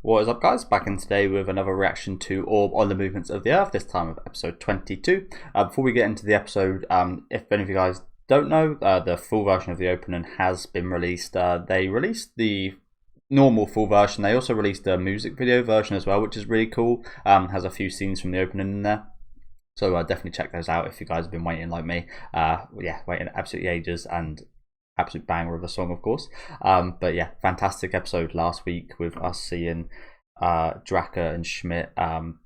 What is up, guys? Back in today with another reaction to Orb on the Movements of the Earth, this time of episode 22. Before we get into the episode, if any of you guys don't know, the full version of the opening has been released. They released the normal full version. They also released a music video version as well, which is really cool. Has a few scenes from the opening in there. So definitely check those out if you guys have been waiting like me. Yeah, waiting absolutely ages, and absolute banger of a song, of course. But yeah, fantastic episode last week with us seeing Draka and Schmidt.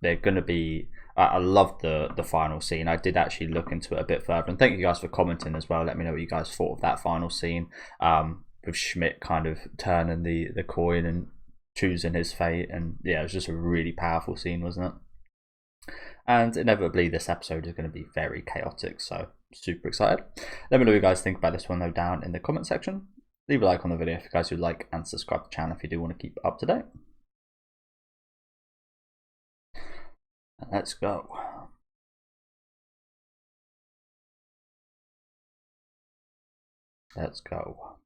They're going to be... I love the final scene. I did actually look into it a bit further, and thank you guys for commenting as well. Let me know what you guys thought of that final scene, with Schmidt kind of turning the coin and choosing his fate. And yeah, it was just a really powerful scene, wasn't it? And inevitably this episode is going to be very chaotic, so super excited. Let me know what you guys think about this one though down in the comment section. Leave a like on the video if you guys would like, and subscribe to the channel if you do want to keep up to date. Let's go. Let's go.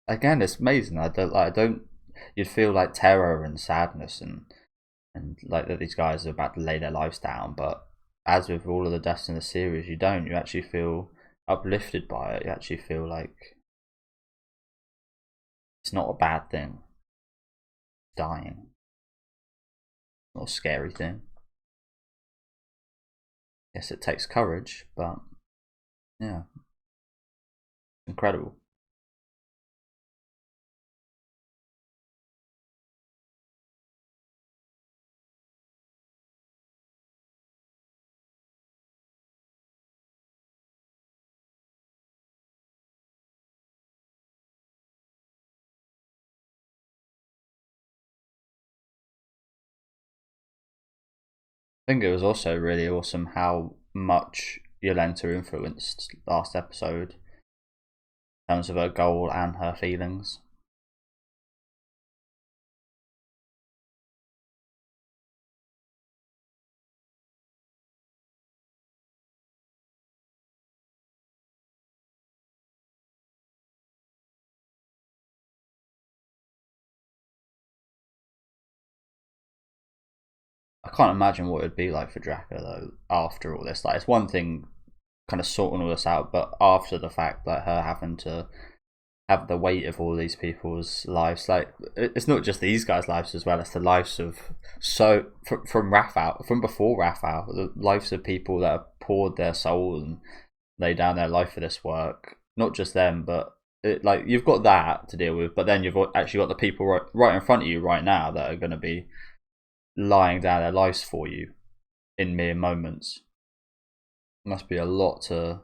Again, it's amazing. I don't. You'd feel like terror and sadness and like that these guys are about to lay their lives down, but as with all of the deaths in the series, you don't. You actually feel uplifted by it. You actually feel like it's not a bad thing. Dying, not a scary thing. Yes, it takes courage, but yeah, incredible. I think it was also really awesome how much Yolenta influenced last episode in terms of her goal and her feelings. I can't imagine what it would be like for Draka though after all this. Like, it's one thing kind of sorting all this out, but after the fact, like her having to have the weight of all these people's lives, like it's not just these guys' lives as well, it's the lives of from Rafał, from before Rafał, the lives of people that have poured their soul and laid down their life for this work. Not just them, but like you've got that to deal with, but then you've actually got the people right in front of you right now that are going to be lying down their lives for you in mere moments. Must be a lot to,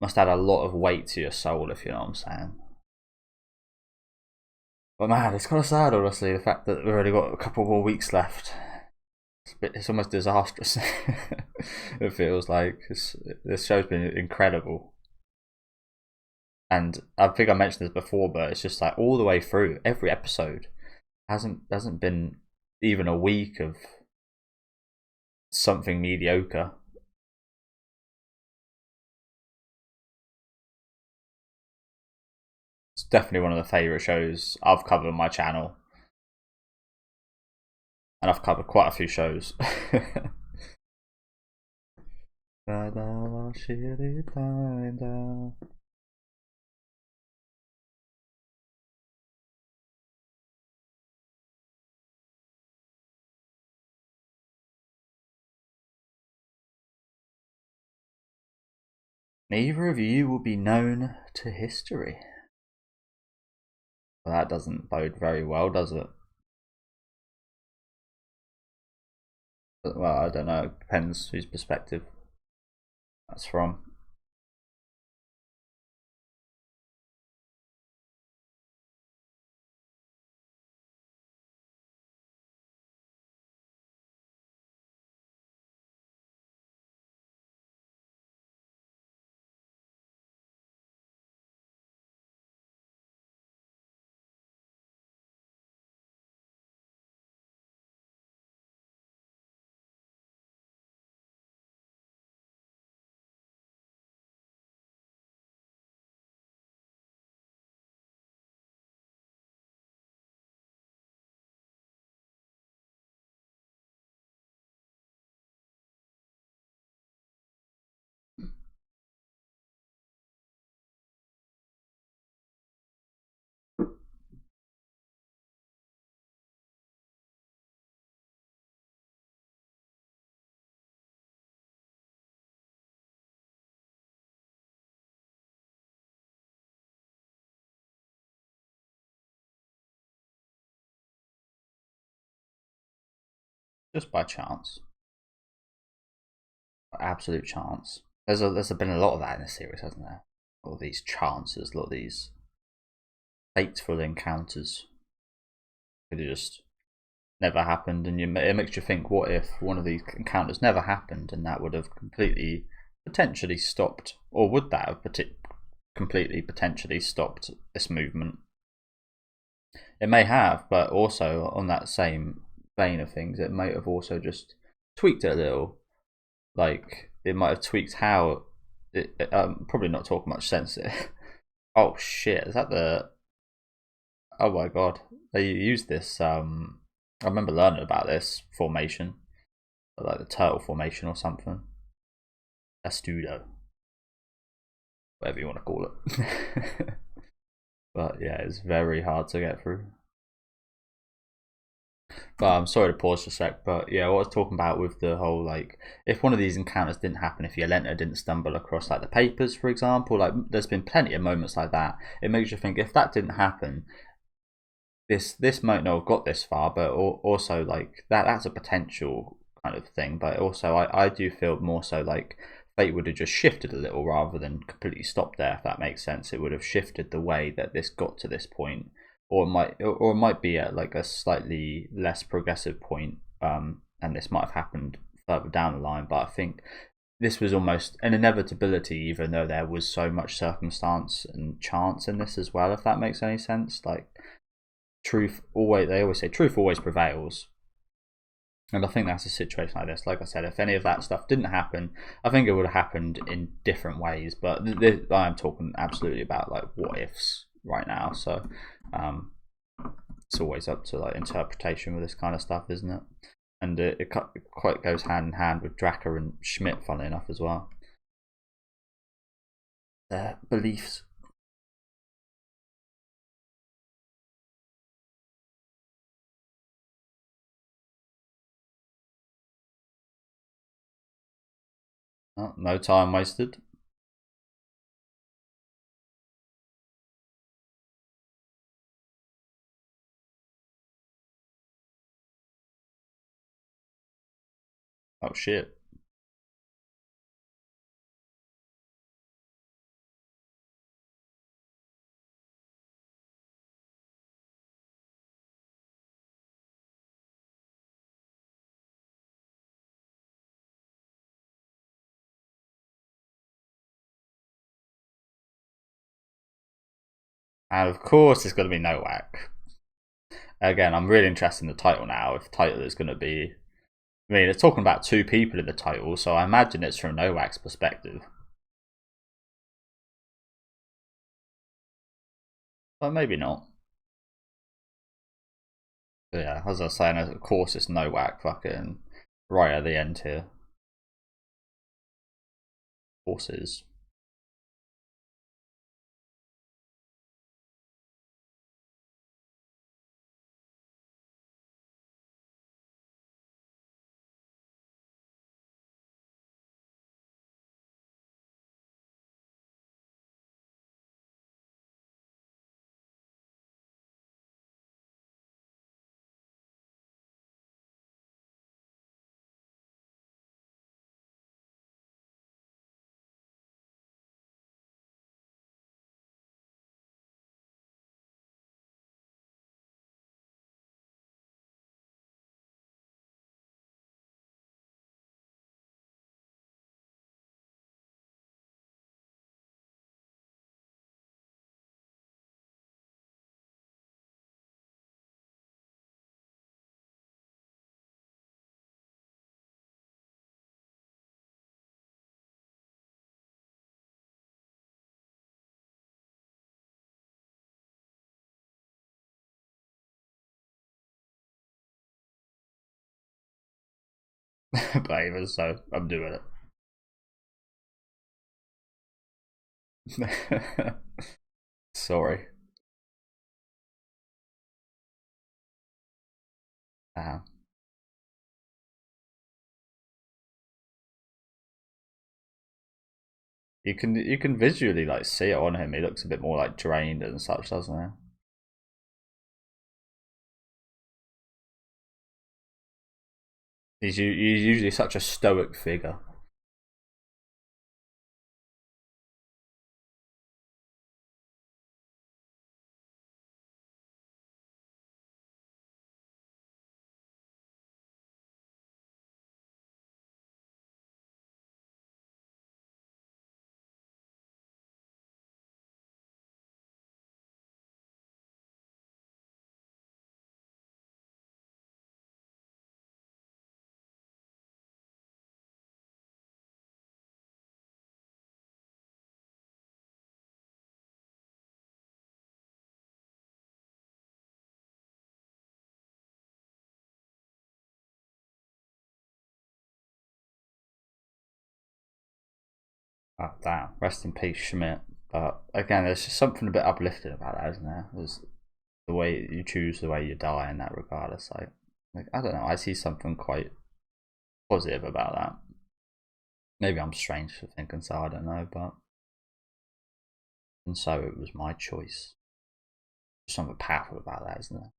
must add a lot of weight to your soul, if you know what I'm saying. But man, it's kind of sad, honestly, the fact that we've already got a couple more weeks left. It's almost disastrous. It feels like this show's been incredible, and I think I mentioned this before, but it's just like all the way through every episode hasn't been even a week of something mediocre. It's definitely one of the favourite shows I've covered on my channel, and I've covered quite a few shows. Neither of you will be known to history. Well, that doesn't bode very well, does it? Well, I don't know. It depends whose perspective that's from. just by chance, absolute chance. There's been a lot of that in the series, hasn't there? All these chances, a lot of these fateful encounters could have just never happened, and it makes you think, what if one of these encounters never happened, and that would have completely potentially stopped, or would that have completely potentially stopped this movement? It may have, but also on that same vein of things, it might have also just tweaked it a little. Like, it might have tweaked how probably not talking much sense. Oh shit, is that the... Oh my god, they used this, I remember learning about this formation, like the turtle formation or something. Astudo, whatever you want to call it. But yeah, it's very hard to get through. But I'm sorry to pause for a sec, but yeah, what I was talking about with the whole, like, if one of these encounters didn't happen, if Yolenta didn't stumble across, like, the papers, for example, like, there's been plenty of moments like that. It makes you think, if that didn't happen, this might not have got this far, but also, like, that's a potential kind of thing. But also, I do feel more so like fate would have just shifted a little rather than completely stopped there, if that makes sense. It would have shifted the way that this got to this point, or it might be at like a slightly less progressive point, and this might have happened further down the line. But I think this was almost an inevitability, even though there was so much circumstance and chance in this as well, if that makes any sense. Like, they always say truth always prevails, and I think that's a situation like this. Like I said, if any of that stuff didn't happen, I think it would have happened in different ways. But I am talking absolutely about like what ifs right now. So it's always up to like interpretation with this kind of stuff, isn't it? And it quite goes hand in hand with Draka and Schmidt, funnily enough, as well. Their beliefs. Oh, no time wasted. Oh shit. And of course, it's going to be Nowak. Again, I'm really interested in the title now. If the title is going to be, I mean, it's talking about two people in the title, so I imagine it's from Nowak's perspective. But maybe not. But yeah, as I was saying, of course it's Nowak fucking right at the end here. Horses. But even so, I'm doing it. Sorry. Uh, you can visually like see it on him. He looks a bit more like drained and such, doesn't he? He's usually such a stoic figure. Oh, damn. Rest in peace, Schmidt. But again, there's just something a bit uplifting about that, isn't there? There's the way you choose, the way you die in that regard. It's like I don't know. I see something quite positive about that. Maybe I'm strange for thinking so. I don't know, but and so it was my choice. There's something powerful about that, isn't there?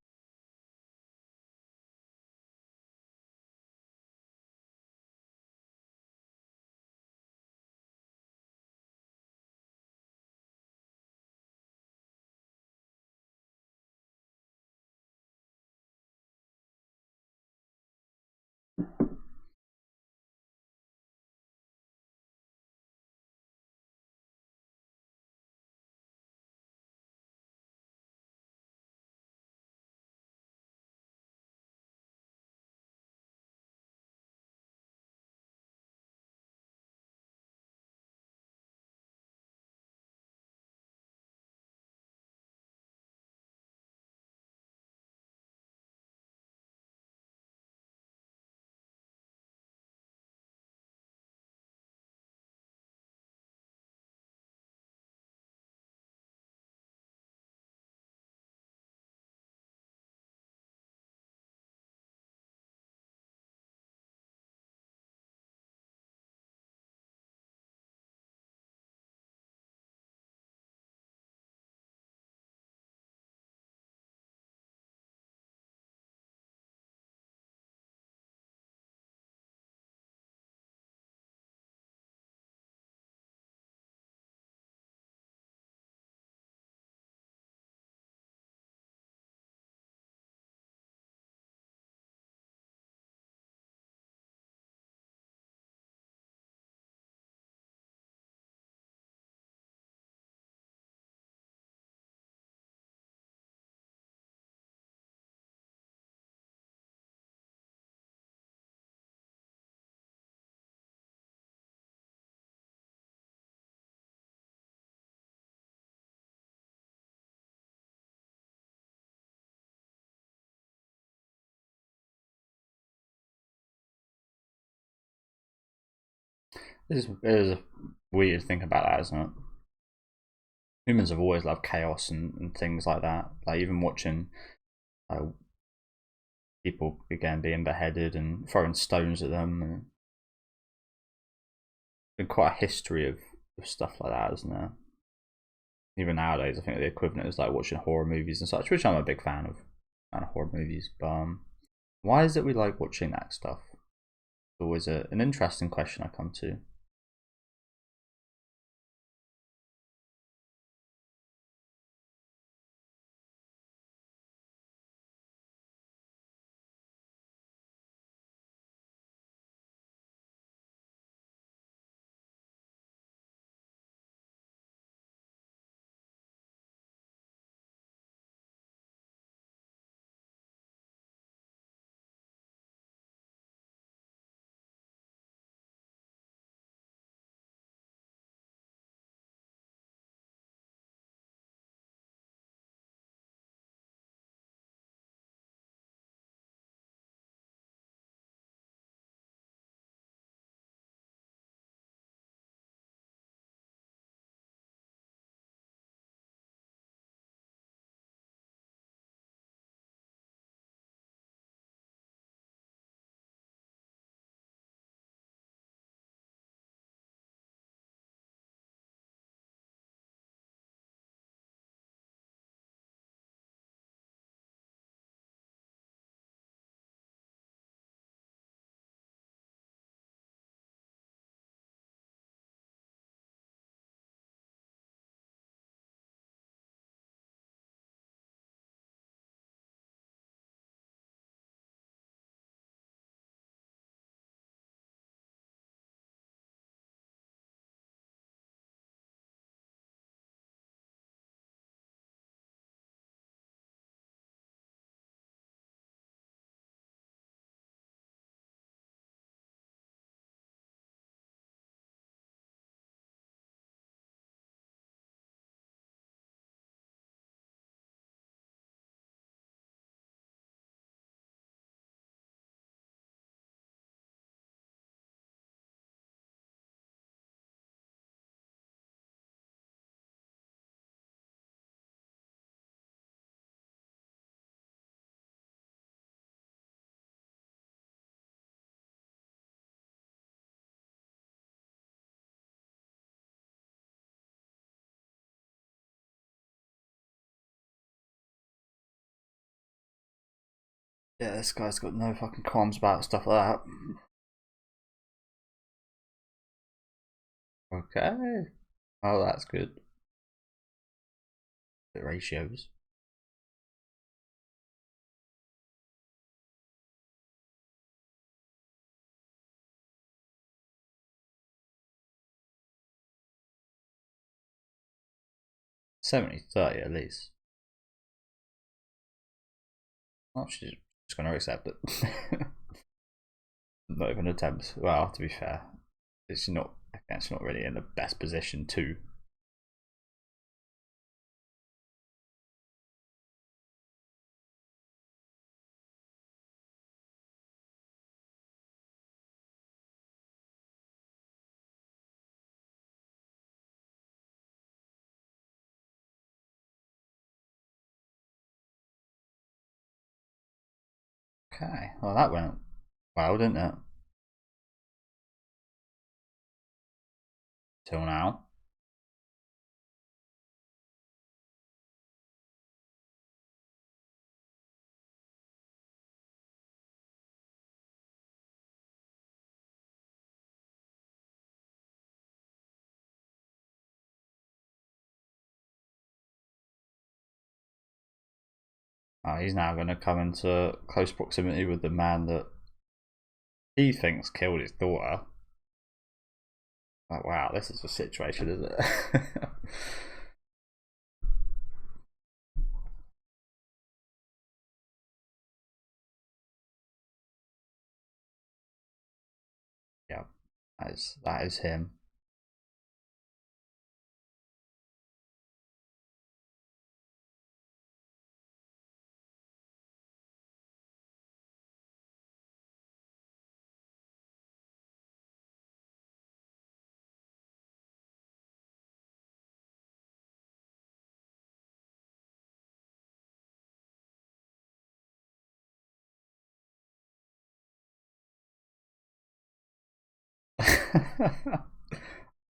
It is weird to think about that, isn't it? Humans have always loved chaos and things like that. Like even watching uh, people again being beheaded and throwing stones at them, and been quite a history of stuff like that, isn't there? Even nowadays, I think the equivalent is like watching horror movies and such, which I'm a big fan of horror movies. But why is it we like watching that stuff? It's always an interesting question I come to. Yeah, this guy's got no fucking qualms about stuff like that. Okay. Oh, that's good. The ratios. $70-30 at least. Oh, she's just going to accept it. Not even attempt. Well, to be fair, it's not. It's not really in the best position to. Okay, well that went well, didn't it? Till now. He's now going to come into close proximity with the man that he thinks killed his daughter. Like, wow, this is a situation, isn't it? Yeah, that is him.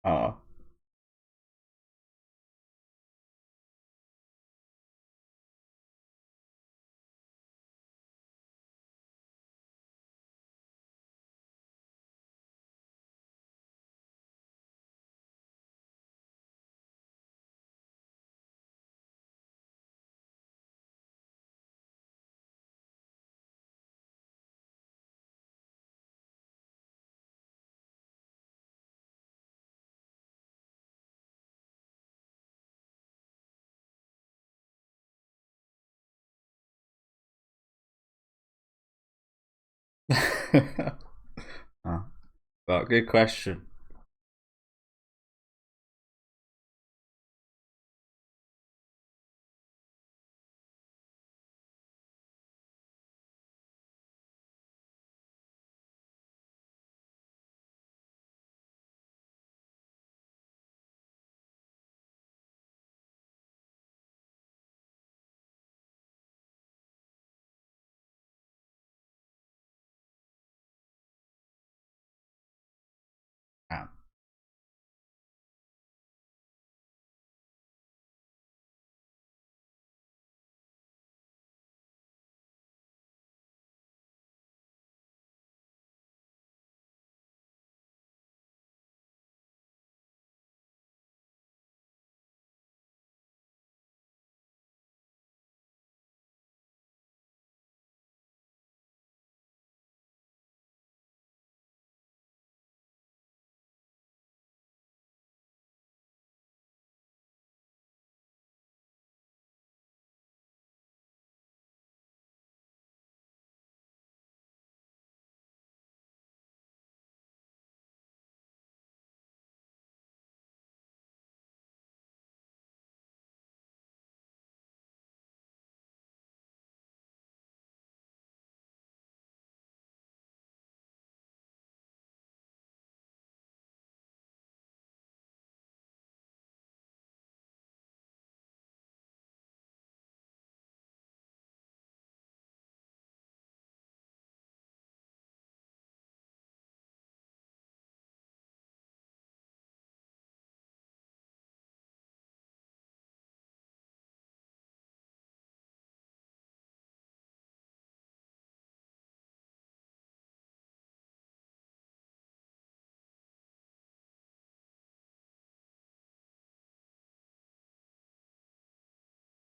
Oh. Oh. Well, good question. Ah.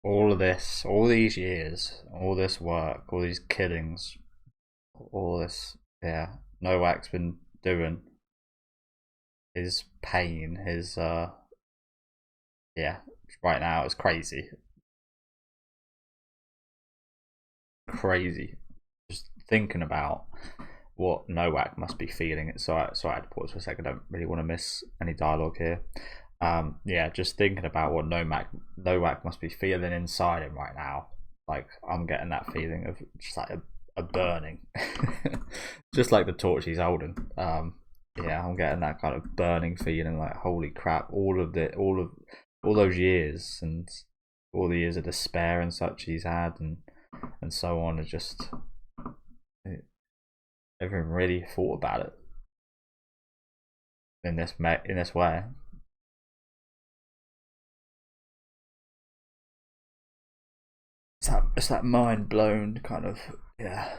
all of this, all these years, all this work, all these killings, all this, yeah, Nowak's been doing, his pain, his yeah, right now it's crazy, crazy. Just thinking about what Nowak must be feeling. So I had to pause for a second. I don't really want to miss any dialogue here. Yeah, just thinking about what Nowak must be feeling inside him right now. Like, I'm getting that feeling of just like a burning, just like the torch he's holding. Yeah, I'm getting that kind of burning feeling. Like, holy crap! All those years and all the years of despair and such he's had, and so on, are just, never really thought about it in this way. It's that mind blown kind of, yeah.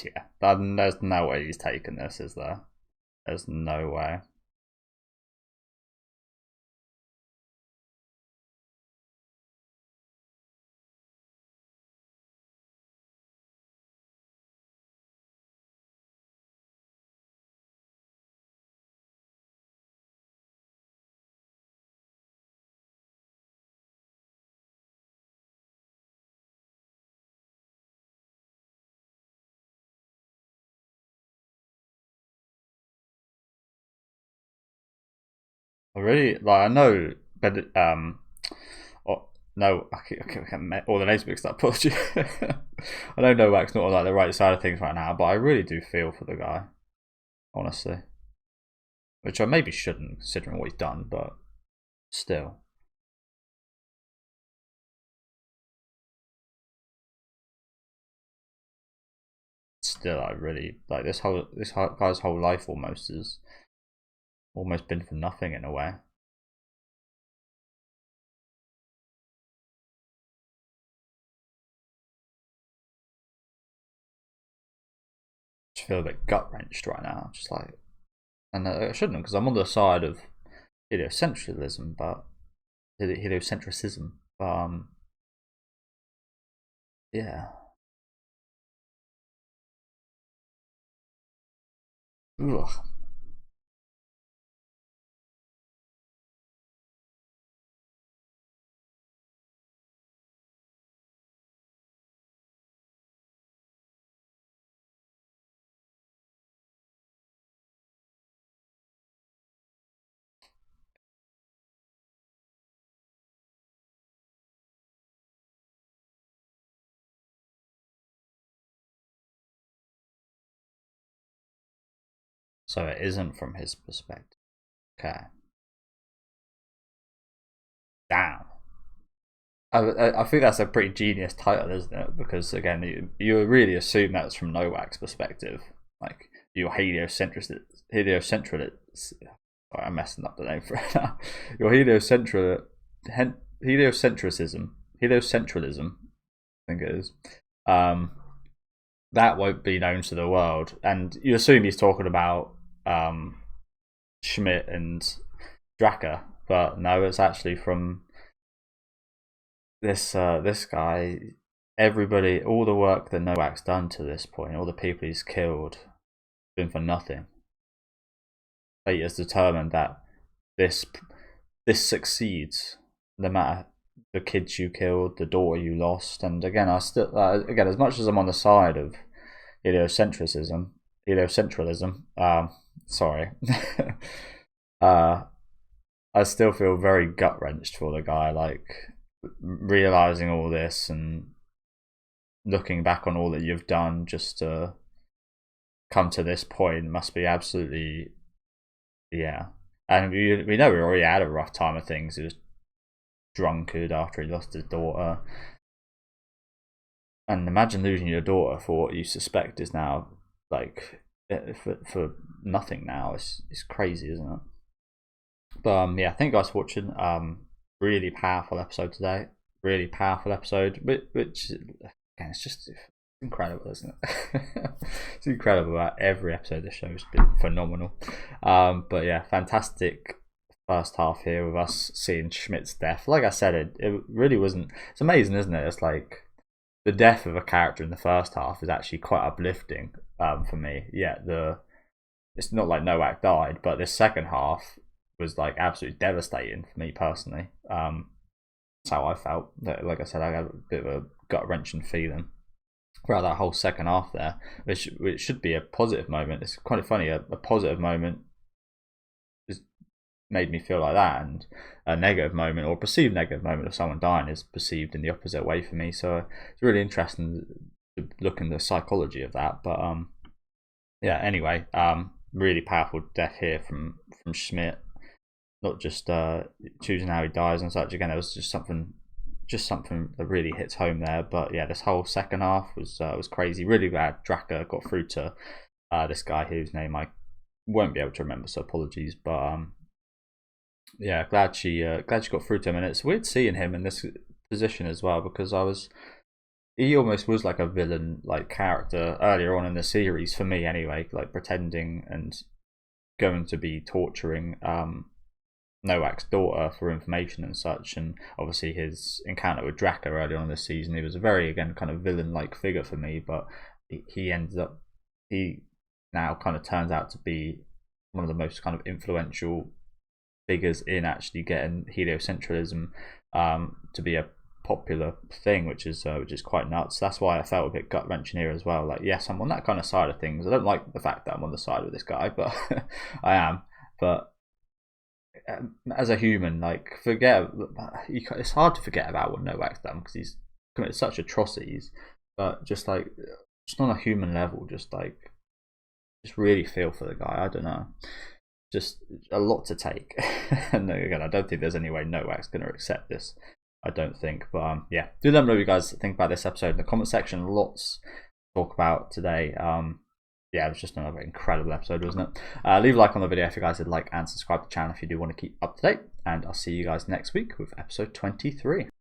Yeah, there's no way he's taken this, is there? There's no way. I really like. I know, but oh, no, I can't all the names mixed up. Apology. I know Novak's not on like the right side of things right now, but I really do feel for the guy, honestly. Which I maybe shouldn't, considering what he's done, but still. Still, I really like this guy's whole life almost has almost been for nothing in a way. Just feel a bit gut wrenched right now, just like, and I shouldn't, because I'm on the side of heliocentricism, but heliocentricism, but yeah. Ugh. So it isn't from his perspective. Okay. Damn. I think that's a pretty genius title, isn't it? Because again, you really assume that's from Nowak's perspective, like your heliocentric. Sorry, I'm messing up the name for it now. Your heliocentrism, heliocentralism, I think it is. Um, that won't be known to the world, and you assume he's talking about Schmidt and Draka, but no, it's actually from this guy. everybody, all the work that Nowak's done to this point, all the people he's killed, been for nothing. Fate has determined that this succeeds, no matter the kids you killed, the daughter you lost. And again, I still, again, as much as I'm on the side of heliocentralism, sorry, I still feel very gut wrenched for the guy. Like, realizing all this and looking back on all that you've done just to come to this point must be absolutely, yeah. And we know we already had a rough time of things. He was drunkard after he lost his daughter. And imagine losing your daughter for what you suspect is now, like, for nothing now. It's crazy, isn't it? But yeah, thank you guys for watching. Really powerful episode today. Really powerful episode, which again, it's just incredible, isn't it? It's incredible that every episode of the show has been phenomenal. But yeah, fantastic first half here with us seeing Schmidt's death. Like I said, it really wasn't. It's amazing, isn't it? It's like the death of a character in the first half is actually quite uplifting for me. Yeah, it's not like Nowak died, but this second half was like absolutely devastating for me personally. That's how I felt. Like I said, I had a bit of a gut wrenching feeling throughout that whole second half there, which should be a positive moment. It's quite funny. A positive moment just made me feel like that, and a negative moment or perceived negative moment of someone dying is perceived in the opposite way for me. So it's really interesting to look in the psychology of that. But yeah. Anyway, really powerful death here from Schmidt. Not just choosing how he dies and such. Again, it was just something that really hits home there. But yeah, this whole second half was crazy. Really glad Draka got through to this guy whose name I won't be able to remember, so apologies. But yeah, glad she got through to him, and it's weird seeing him in this position as well, because he almost was like a villain like character earlier on in the series for me anyway, like pretending and going to be torturing Nowak's daughter for information and such. And obviously his encounter with Draka earlier on this season, he was a very, again, kind of villain like figure for me, but he now kind of turns out to be one of the most kind of influential figures in actually getting heliocentralism to be a popular thing, which is quite nuts. That's why I felt a bit gut wrenching here as well. Like, yes, I'm on that kind of side of things. I don't like the fact that I'm on the side of this guy, but I am. But as a human, like, it's hard to forget about what Nowak's done, because he's committed such atrocities. But just on a human level, just really feel for the guy. I don't know, just a lot to take. And again, I don't think there's any way Nowak's going to accept this. I don't think. But yeah, do let me know what you guys think about this episode in the comment section. Lots to talk about today. Yeah, it was just another incredible episode, wasn't it? Leave a like on the video if you guys did like, and subscribe to the channel if you do want to keep up to date. And I'll see you guys next week with episode 23.